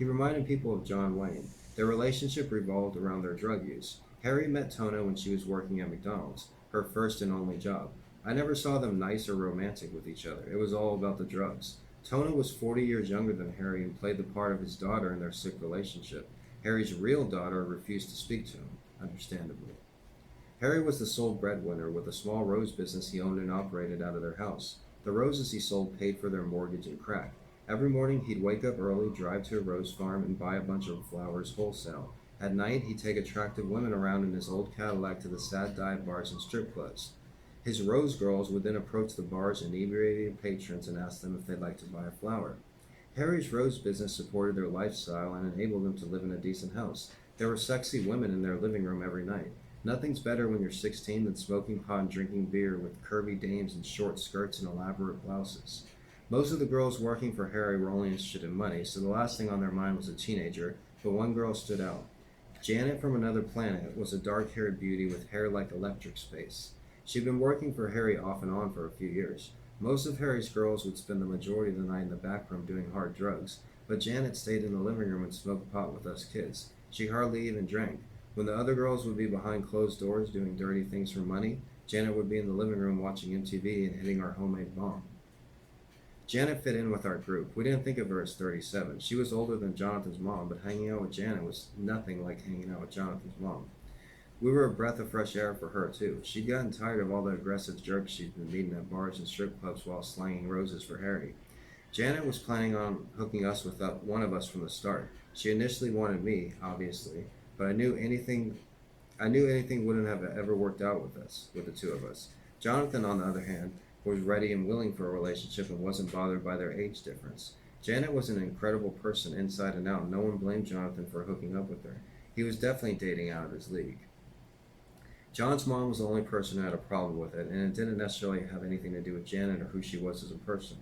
He reminded people of John Wayne. Their relationship revolved around their drug use. Harry met Tona when she was working at McDonald's, her first and only job. I never saw them nice or romantic with each other. It was all about the drugs. Tona was 40 years younger than Harry and played the part of his daughter in their sick relationship. Harry's real daughter refused to speak to him, understandably. Harry was the sole breadwinner with a small rose business he owned and operated out of their house. The roses he sold paid for their mortgage and crack. Every morning he'd wake up early, drive to a rose farm, and buy a bunch of flowers wholesale. At night he'd take attractive women around in his old Cadillac to the sad dive bars and strip clubs. His rose girls would then approach the bar's inebriated patrons and ask them if they'd like to buy a flower. Harry's rose business supported their lifestyle and enabled them to live in a decent house. There were sexy women in their living room every night. Nothing's better when you're 16 than smoking pot and drinking beer with curvy dames in short skirts and elaborate blouses. Most of the girls working for Harry were only interested in money, so the last thing on their mind was a teenager, but one girl stood out. Janet from another planet was a dark haired beauty with hair like electric space. She'd been working for Harry off and on for a few years. Most of Harry's girls would spend the majority of the night in the back room doing hard drugs, but Janet stayed in the living room and smoked pot with us kids. She hardly even drank. When the other girls would be behind closed doors doing dirty things for money, Janet would be in the living room watching MTV and hitting our homemade bomb. Janet fit in with our group. We didn't think of her as 37. She was older than Jonathan's mom, but hanging out with Janet was nothing like hanging out with Jonathan's mom. We were a breath of fresh air for her, too. She'd gotten tired of all the aggressive jerks she'd been meeting at bars and strip clubs while slanging roses for Harry. Janet was planning on hooking us with one of us from the start. She initially wanted me, obviously, but I knew anything wouldn't have ever worked out with the two of us. Jonathan, on the other hand, was ready and willing for a relationship and wasn't bothered by their age difference. Janet was an incredible person inside and out. No one blamed Jonathan for hooking up with her. He was definitely dating out of his league. John's mom was the only person who had a problem with it, and it didn't necessarily have anything to do with Janet or who she was as a person.